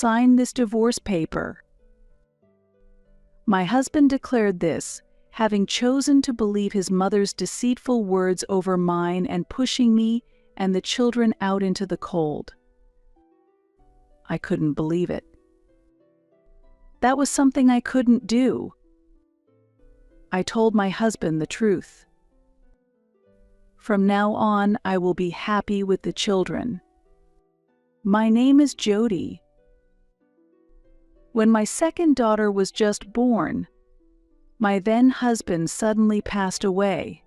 sign this divorce paper." My husband declared this, having chosen to believe his mother's deceitful words over mine and pushing me and the children out into the cold. I couldn't believe it. That was something I couldn't do. I told my husband the truth. From now on, I will be happy with the children. My name is Jody. When my second daughter was just born, my then husband suddenly passed away.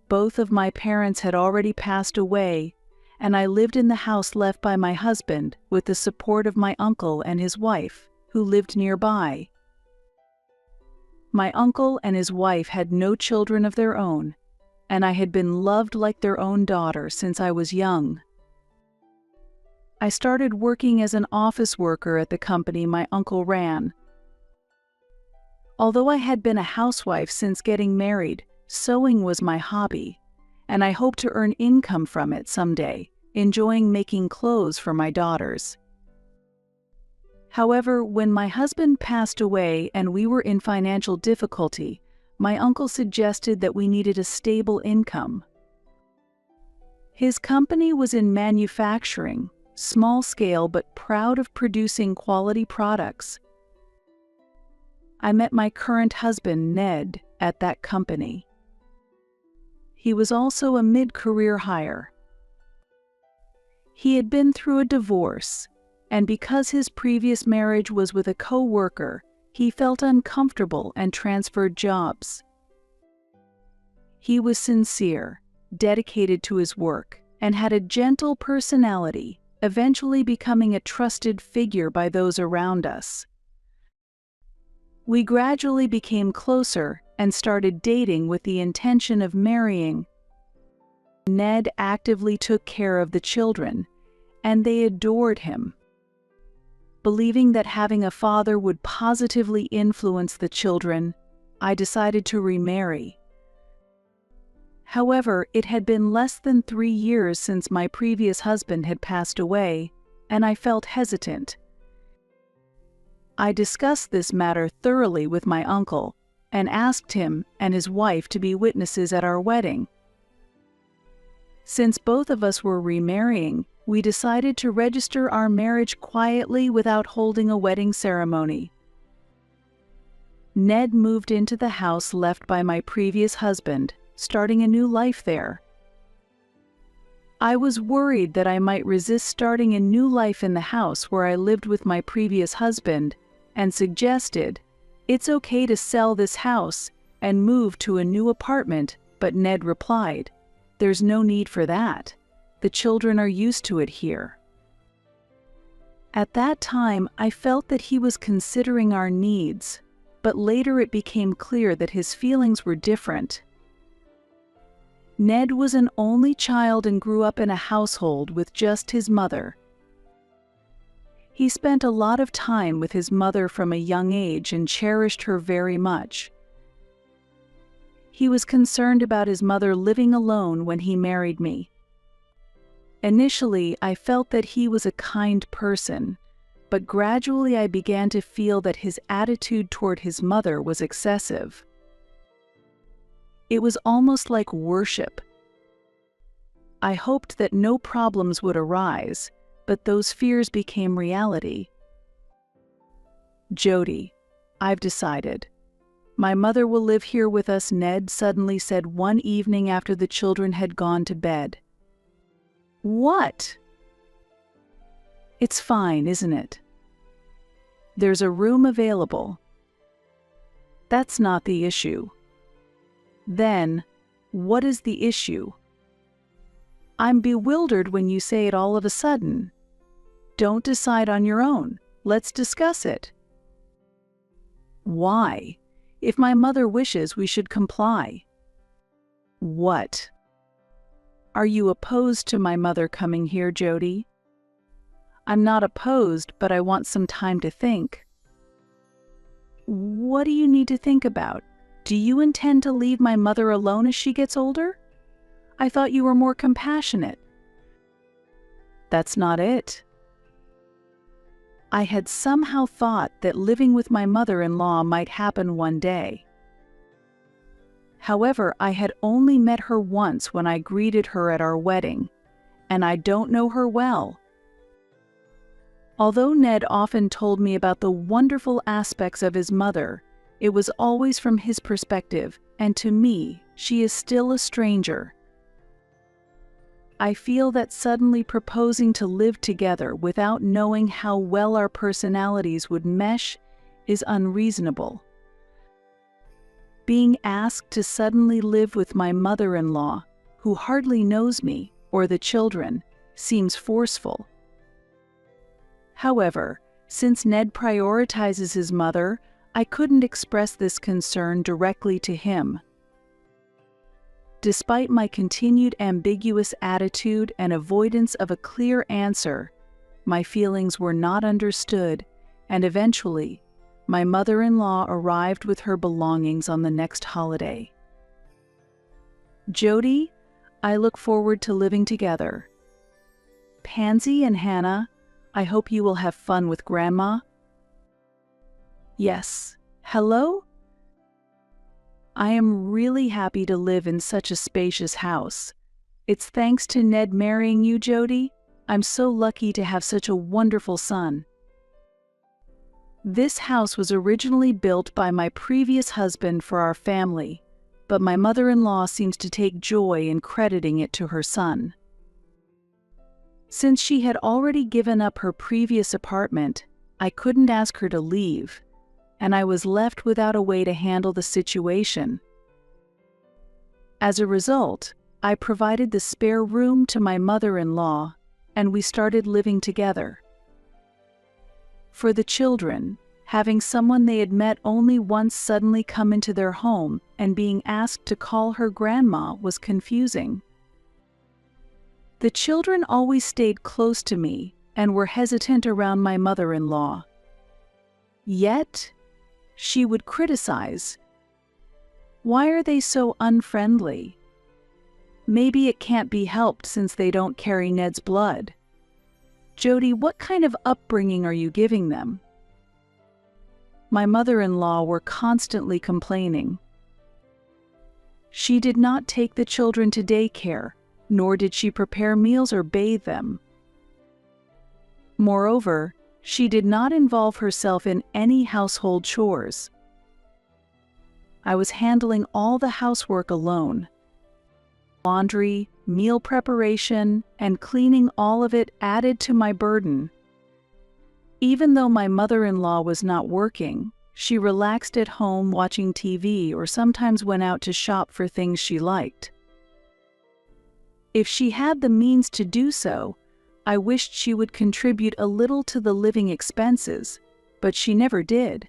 Both of my parents had already passed away, and I lived in the house left by my husband with the support of my uncle and his wife, who lived nearby. My uncle and his wife had no children of their own, and I had been loved like their own daughter since I was young. I started working as an office worker at the company my uncle ran. Although I had been a housewife since getting married, sewing was my hobby, and I hoped to earn income from it someday, enjoying making clothes for my daughters. However, when my husband passed away and we were in financial difficulty, my uncle suggested that we needed a stable income. His company was in manufacturing, small scale but proud of producing quality products. I met my current husband, Ned, at that company. He was also a mid-career hire. He had been through a divorce, and because his previous marriage was with a co-worker, he felt uncomfortable and transferred jobs. He was sincere, dedicated to his work, and had a gentle personality, eventually becoming a trusted figure by those around us. We gradually became closer and started dating with the intention of marrying. Ned actively took care of the children, and they adored him. Believing that having a father would positively influence the children, I decided to remarry. However, it had been less than 3 years since my previous husband had passed away, and I felt hesitant. I discussed this matter thoroughly with my uncle and asked him and his wife to be witnesses at our wedding. Since both of us were remarrying, we decided to register our marriage quietly without holding a wedding ceremony. Ned moved into the house left by my previous husband, starting a new life there. I was worried that I might resist starting a new life in the house where I lived with my previous husband, and suggested, "It's okay to sell this house and move to a new apartment," but Ned replied, "There's no need for that. The children are used to it here." At that time, I felt that he was considering our needs, but later it became clear that his feelings were different. Ned was an only child and grew up in a household with just his mother. He spent a lot of time with his mother from a young age and cherished her very much. He was concerned about his mother living alone when he married me. Initially, I felt that he was a kind person, but gradually I began to feel that his attitude toward his mother was excessive. It was almost like worship. I hoped that no problems would arise, but those fears became reality. "Jody, I've decided. My mother will live here with us," Ned suddenly said one evening after the children had gone to bed. "What?" "It's fine, isn't it? There's a room available. That's not the issue." "Then, what is the issue?" "I'm bewildered when you say it all of a sudden. Don't decide on your own. Let's discuss it." "Why? If my mother wishes, we should comply." "What? Are you opposed to my mother coming here, Jody?" "I'm not opposed, but I want some time to think." "What do you need to think about? Do you intend to leave my mother alone as she gets older? I thought you were more compassionate." "That's not it. I had somehow thought that living with my mother-in-law might happen one day. However, I had only met her once when I greeted her at our wedding, and I don't know her well. Although Ned often told me about the wonderful aspects of his mother, it was always from his perspective, and to me, she is still a stranger. I feel that suddenly proposing to live together without knowing how well our personalities would mesh is unreasonable. Being asked to suddenly live with my mother-in-law, who hardly knows me or the children, seems forceful. However, since Ned prioritizes his mother, I couldn't express this concern directly to him. Despite my continued ambiguous attitude and avoidance of a clear answer, my feelings were not understood, and eventually, my mother-in-law arrived with her belongings on the next holiday. Jody, I look forward to living together. Pansy and Hannah, I hope you will have fun with Grandma. Yes. Hello? I am really happy to live in such a spacious house. It's thanks to Ned marrying you, Jody. I'm so lucky to have such a wonderful son. This house was originally built by my previous husband for our family, but my mother-in-law seems to take joy in crediting it to her son. Since she had already given up her previous apartment, I couldn't ask her to leave, and I was left without a way to handle the situation. As a result, I provided the spare room to my mother-in-law, and we started living together. For the children, having someone they had met only once suddenly come into their home and being asked to call her grandma was confusing. The children always stayed close to me and were hesitant around my mother-in-law. Yet, she would criticize. Why are they so unfriendly? Maybe it can't be helped since they don't carry Ned's blood. Jody, what kind of upbringing are you giving them? My mother-in-law were constantly complaining. She did not take the children to daycare, nor did she prepare meals or bathe them. Moreover, she did not involve herself in any household chores. I was handling all the housework alone. Laundry, meal preparation, and cleaning, all of it added to my burden. Even though my mother-in-law was not working, she relaxed at home watching TV or sometimes went out to shop for things she liked. If she had the means to do so, I wished she would contribute a little to the living expenses, but she never did.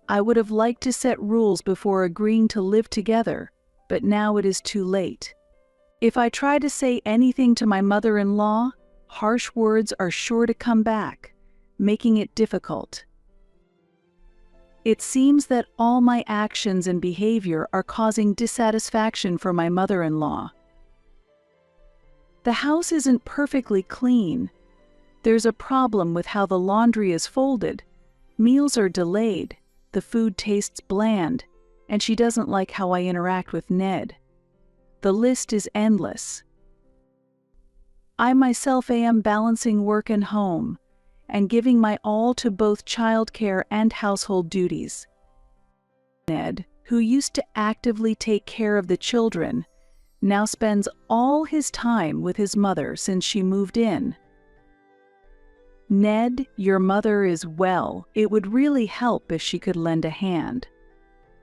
I would have liked to set rules before agreeing to live together, but now it is too late. If I try to say anything to my mother-in-law, harsh words are sure to come back, making it difficult. It seems that all my actions and behavior are causing dissatisfaction for my mother-in-law. The house isn't perfectly clean. There's a problem with how the laundry is folded. Meals are delayed, the food tastes bland, and she doesn't like how I interact with Ned. The list is endless. I myself am balancing work and home, and giving my all to both childcare and household duties. Ned, who used to actively take care of the children, now spends all his time with his mother since she moved in. Ned, your mother is well. It would really help if she could lend a hand.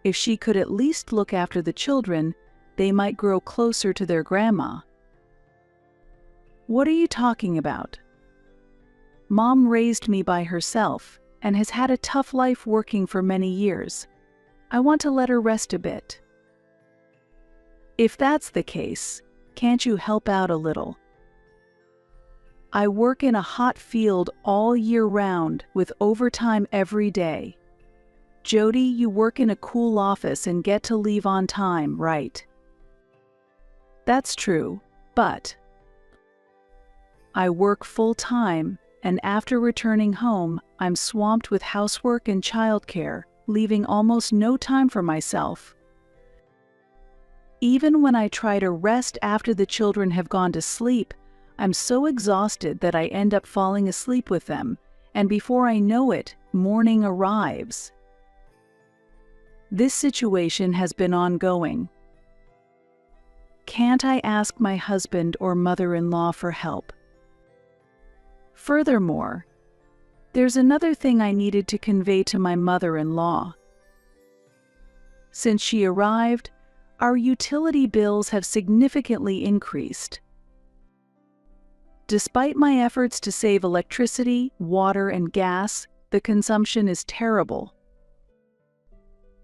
If she could at least look after the children, they might grow closer to their grandma. What are you talking about? Mom raised me by herself and has had a tough life working for many years. I want to let her rest a bit. If that's the case, can't you help out a little? I work in a hot field all year round with overtime every day. Jody, you work in a cool office and get to leave on time, right? That's true, but I work full-time and after returning home, I'm swamped with housework and childcare, leaving almost no time for myself. Even when I try to rest after the children have gone to sleep, I'm so exhausted that I end up falling asleep with them, and before I know it, morning arrives. This situation has been ongoing. Can't I ask my husband or mother-in-law for help? Furthermore, there's another thing I needed to convey to my mother-in-law. Since she arrived, our utility bills have significantly increased. Despite my efforts to save electricity, water, and gas, the consumption is terrible.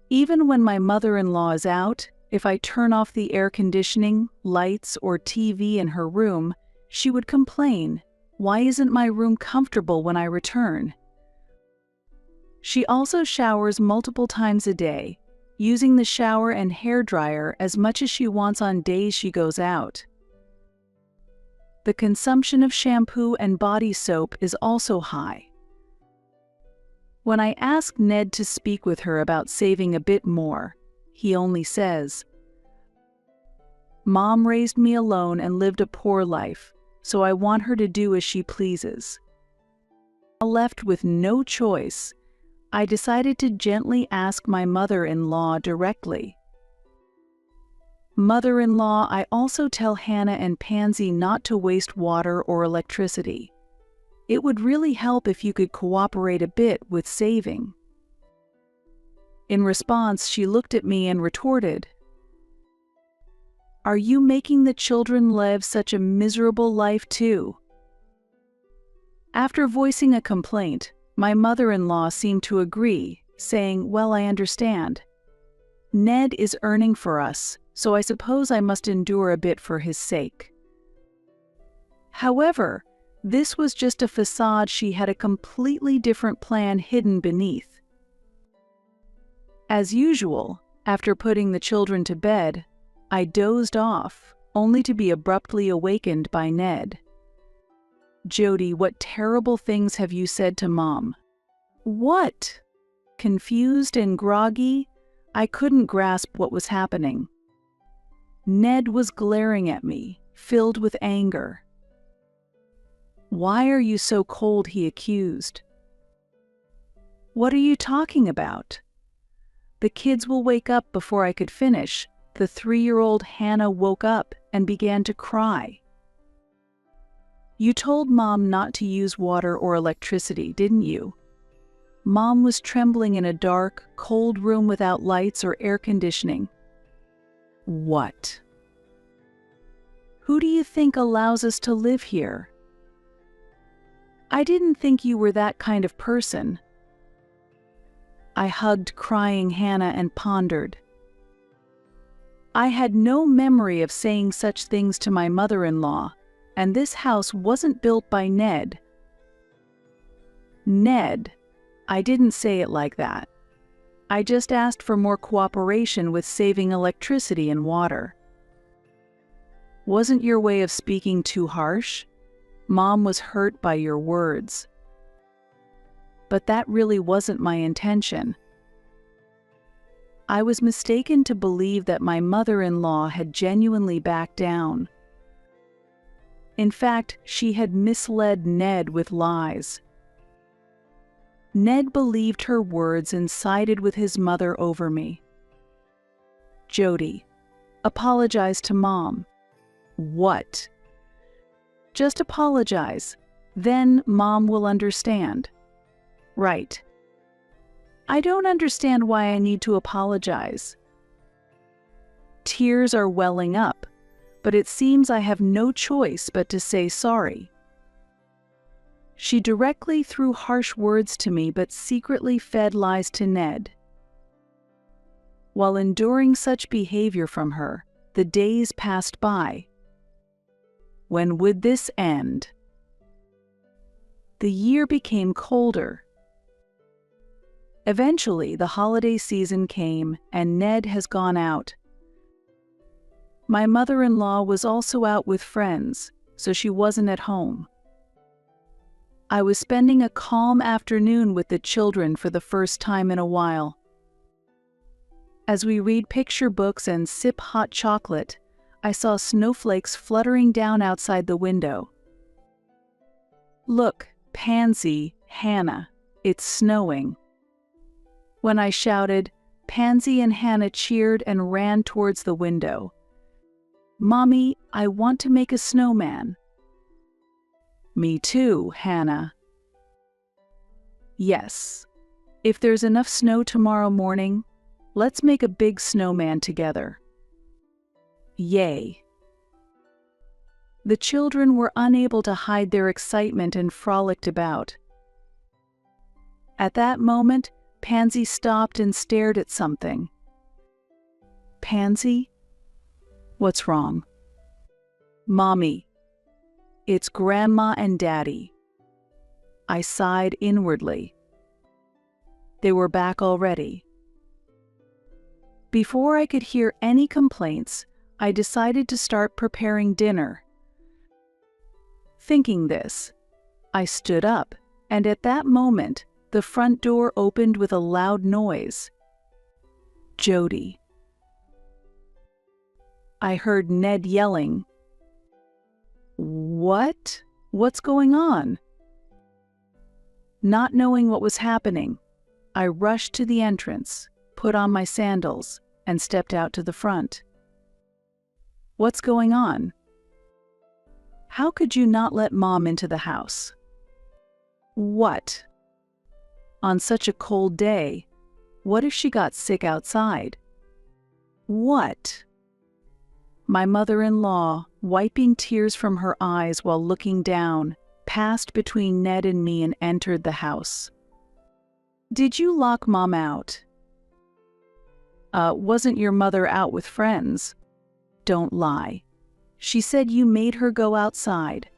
Even when my mother-in-law is out, if I turn off the air conditioning, lights, or TV in her room, she would complain, "Why isn't my room comfortable when I return?" She also showers multiple times a day, using the shower and hairdryer as much as she wants on days she goes out. The consumption of shampoo and body soap is also high. When I ask Ned to speak with her about saving a bit more, he only says, "Mom raised me alone and lived a poor life, so I want her to do as she pleases." Left with no choice, I decided to gently ask my mother-in-law directly. "Mother-in-law, I also tell Hannah and Pansy not to waste water or electricity. It would really help if you could cooperate a bit with saving." In response, she looked at me and retorted, "Are you making the children live such a miserable life too?" After voicing a complaint, my mother-in-law seemed to agree, saying, "Well, I understand. Ned is earning for us, so I suppose I must endure a bit for his sake." However, this was just a facade. She had a completely different plan hidden beneath. As usual, after putting the children to bed, I dozed off, only to be abruptly awakened by Ned. "Jody, what terrible things have you said to Mom?" "What?" Confused and groggy, I couldn't grasp what was happening. Ned was glaring at me, filled with anger. "Why are you so cold?" he accused. "What are you talking about?" The kids will wake up before I could finish. The 3-year-old Hannah woke up and began to cry. "You told Mom not to use water or electricity, didn't you?" Mom was trembling in a dark, cold room without lights or air conditioning. "What? Who do you think allows us to live here?" "I didn't think you were that kind of person." I hugged crying Hannah and pondered. I had no memory of saying such things to my mother-in-law, and this house wasn't built by Ned. "Ned, I didn't say it like that. I just asked for more cooperation with saving electricity and water." "Wasn't your way of speaking too harsh? Mom was hurt by your words." "But that really wasn't my intention." I was mistaken to believe that my mother-in-law had genuinely backed down. In fact, she had misled Ned with lies. Ned believed her words and sided with his mother over me. "Jody, apologize to Mom." "What?" "Just apologize. Then Mom will understand." "Right. I don't understand why I need to apologize." Tears are welling up, but it seems I have no choice but to say sorry. She directly threw harsh words to me but secretly fed lies to Ned. While enduring such behavior from her, the days passed by. When would this end? The year became colder. Eventually, the holiday season came, and Ned has gone out. My mother-in-law was also out with friends, so she wasn't at home. I was spending a calm afternoon with the children for the first time in a while. As we read picture books and sip hot chocolate, I saw snowflakes fluttering down outside the window. "Look, Pansy, Hannah, it's snowing." When I shouted, Pansy and Hannah cheered and ran towards the window. "Mommy, I want to make a snowman." "Me too, Hannah." "Yes. If there's enough snow tomorrow morning, let's make a big snowman together." Yay. The children were unable to hide their excitement and frolicked about. At that moment, Pansy stopped and stared at something. "Pansy? What's wrong?" "Mommy, it's Grandma and Daddy." I sighed inwardly. They were back already. Before I could hear any complaints, I decided to start preparing dinner. Thinking this, I stood up, and at that moment, the front door opened with a loud noise. Jody. I heard Ned yelling, "What? What's going on?" Not knowing what was happening, I rushed to the entrance, put on my sandals, and stepped out to the front. "What's going on? How could you not let Mom into the house?" "What? On such a cold day, what if she got sick outside?" "What?" My mother-in-law, wiping tears from her eyes while looking down, passed between Ned and me and entered the house. "Did you lock Mom out?" Wasn't your mother out with friends?" "Don't lie. She said you made her go outside."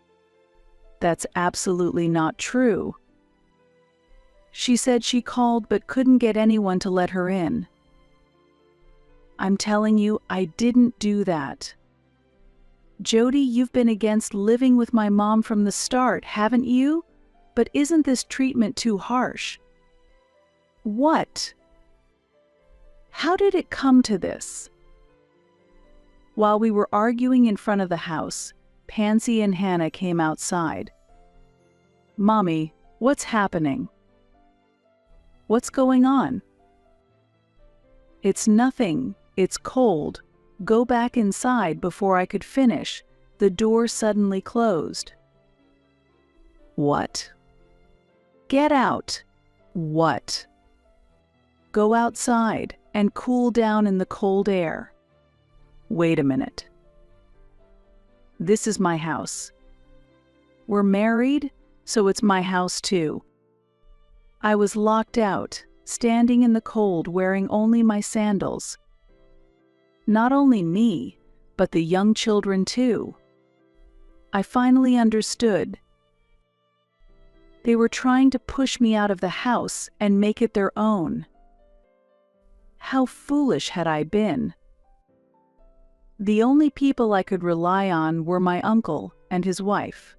"That's absolutely not true." "She said she called but couldn't get anyone to let her in." "I'm telling you, I didn't do that." "Jody, you've been against living with my mom from the start, haven't you? But isn't this treatment too harsh?" "What? How did it come to this?" While we were arguing in front of the house, Pansy and Hannah came outside. "Mommy, what's happening?" "What's going on?" "It's nothing. It's cold. Go back inside." Before I could finish, the door suddenly closed. "What?" "Get out." "What?" "Go outside and cool down in the cold air." "Wait a minute. This is my house. We're married, so it's my house too." I was locked out, standing in the cold wearing only my sandals. Not only me, but the young children too. I finally understood. They were trying to push me out of the house and make it their own. How foolish had I been? The only people I could rely on were my uncle and his wife.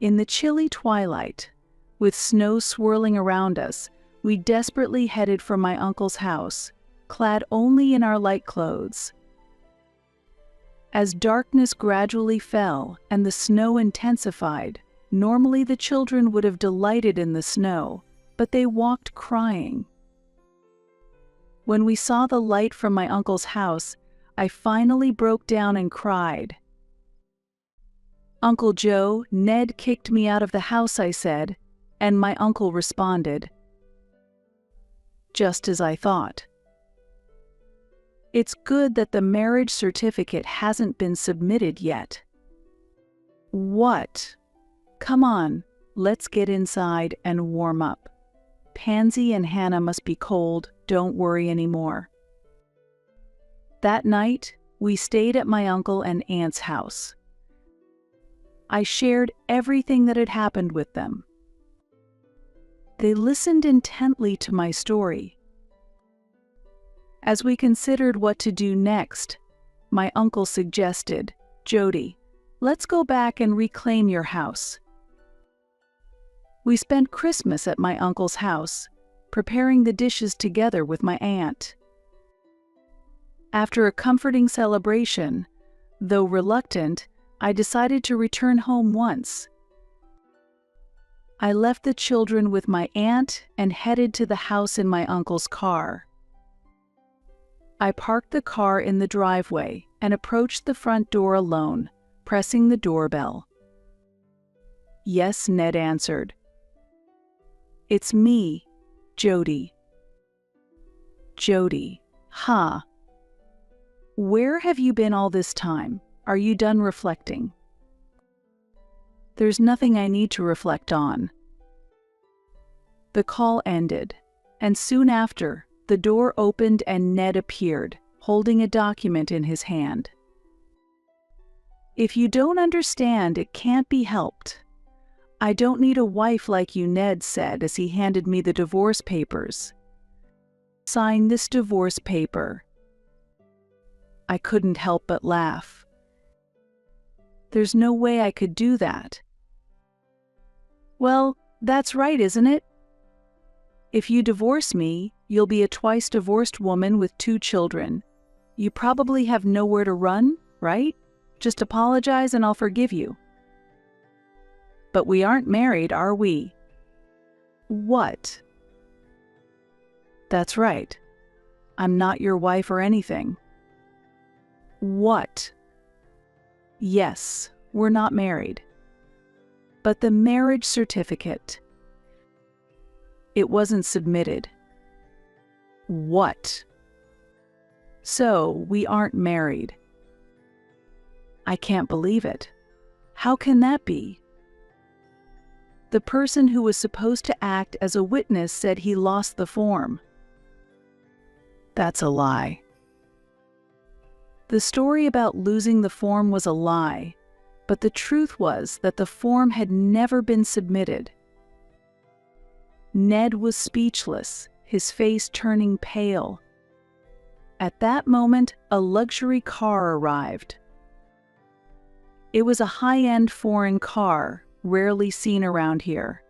In the chilly twilight, with snow swirling around us, we desperately headed for my uncle's house, clad only in our light clothes. As darkness gradually fell and the snow intensified, normally the children would have delighted in the snow, but they walked crying. When we saw the light from my uncle's house, I finally broke down and cried. "Uncle Joe, Ned kicked me out of the house," I said, and my uncle responded, "Just as I thought. It's good that the marriage certificate hasn't been submitted yet." "What?" "Come on, let's get inside and warm up. Pansy and Hannah must be cold, don't worry anymore." That night, we stayed at my uncle and aunt's house. I shared everything that had happened with them. They listened intently to my story. As we considered what to do next, my uncle suggested, "Jody, let's go back and reclaim your house. We spent Christmas at my uncle's house, preparing the dishes together with my aunt. After a comforting celebration, though reluctant, I decided to return home once. I left the children with my aunt and headed to the house in my uncle's car. I parked the car in the driveway and approached the front door alone, pressing the doorbell. "Yes," Ned answered. "It's me, Jody." "Jody, huh? Where have you been all this time? Are you done reflecting?" "There's nothing I need to reflect on." The call ended, and soon after, the door opened and Ned appeared, holding a document in his hand. "If you don't understand, it can't be helped. I don't need a wife like you," Ned said as he handed me the divorce papers. "Sign this divorce paper." I couldn't help but laugh. There's no way I could do that. "Well, that's right, isn't it? If you divorce me, you'll be a twice-divorced woman with 2 children. You probably have nowhere to run, right? Just apologize and I'll forgive you." "But we aren't married, are we?" "What?" "That's right. I'm not your wife or anything." "What?" "Yes, we're not married. But the marriage certificate, it wasn't submitted." "What?" "So, we aren't married." "I can't believe it. How can that be?" "The person who was supposed to act as a witness said he lost the form." "That's a lie." The story about losing the form was a lie, but the truth was that the form had never been submitted. Ned was speechless, his face turning pale. At that moment, a luxury car arrived. It was a high-end foreign car, rarely seen around here.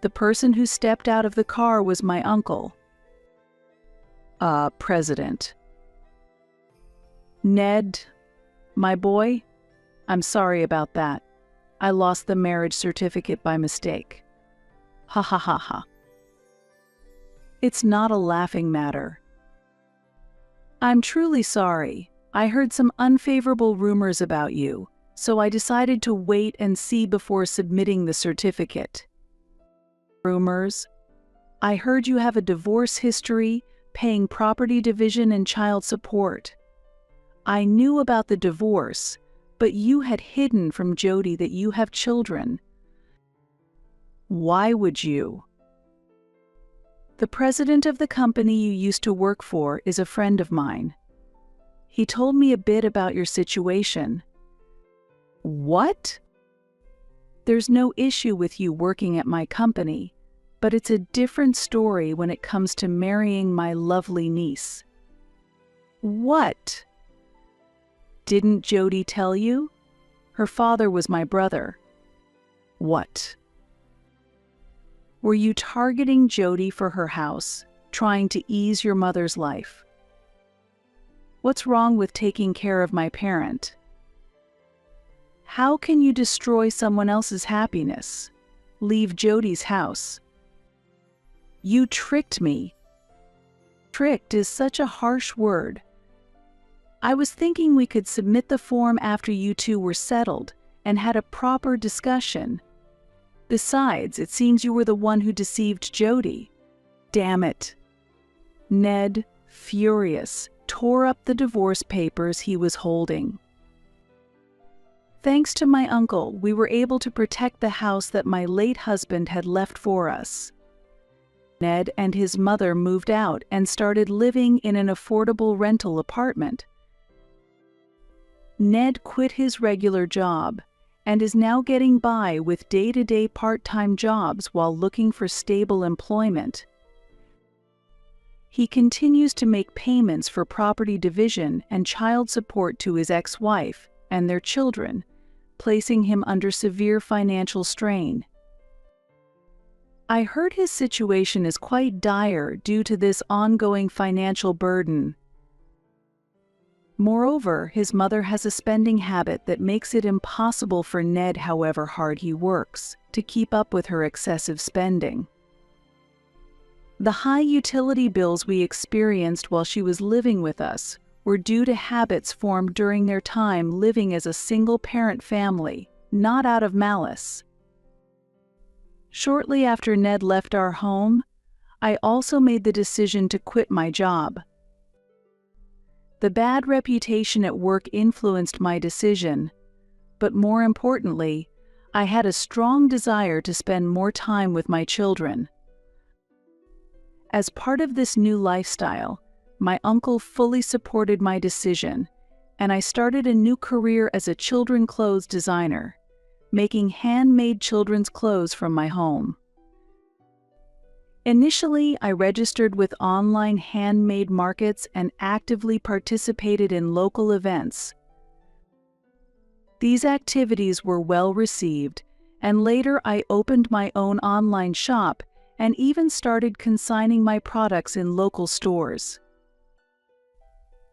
The person who stepped out of the car was my uncle. President. "Ned, my boy, I'm sorry about that. I lost the marriage certificate by mistake." "Ha ha ha ha." "It's not a laughing matter. I'm truly sorry. I heard some unfavorable rumors about you, so I decided to wait and see before submitting the certificate." "Rumors? I heard you have a divorce history, paying property division and child support. I knew about the divorce, but you had hidden from Jody that you have children. Why would you?" "The president of the company you used to work for is a friend of mine. He told me a bit about your situation." "What?" "There's no issue with you working at my company, but it's a different story when it comes to marrying my lovely niece." "What?" "Didn't Jody tell you? Her father was my brother." "What?" "Were you targeting Jody for her house, trying to ease your mother's life?" "What's wrong with taking care of my parent?" "How can you destroy someone else's happiness? Leave Jody's house." "You tricked me." "Tricked is such a harsh word. I was thinking we could submit the form after you two were settled and had a proper discussion. Besides, it seems you were the one who deceived Jody." "Damn it." Ned, furious, tore up the divorce papers he was holding. "Thanks to my uncle, we were able to protect the house that my late husband had left for us." Ned and his mother moved out and started living in an affordable rental apartment. Ned quit his regular job and is now getting by with day-to-day part-time jobs while looking for stable employment. He continues to make payments for property division and child support to his ex-wife and their children, placing him under severe financial strain. I heard his situation is quite dire due to this ongoing financial burden. Moreover, his mother has a spending habit that makes it impossible for Ned, however hard he works, to keep up with her excessive spending. The high utility bills we experienced while she was living with us were due to habits formed during their time living as a single-parent family, not out of malice. Shortly after Ned left our home, I also made the decision to quit my job. The bad reputation at work influenced my decision, but more importantly, I had a strong desire to spend more time with my children. As part of this new lifestyle, my uncle fully supported my decision, and I started a new career as a children's clothes designer, making handmade children's clothes from my home. Initially, I registered with online handmade markets and actively participated in local events. These activities were well received, and later I opened my own online shop and even started consigning my products in local stores.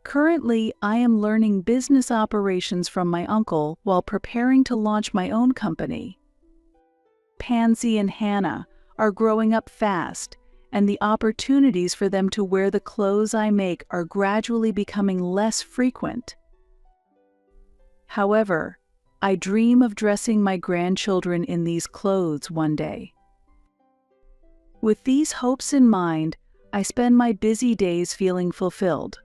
Currently, I am learning business operations from my uncle while preparing to launch my own company. Pansy and Hannah are growing up fast, and the opportunities for them to wear the clothes I make are gradually becoming less frequent. However, I dream of dressing my grandchildren in these clothes one day. With these hopes in mind, I spend my busy days feeling fulfilled.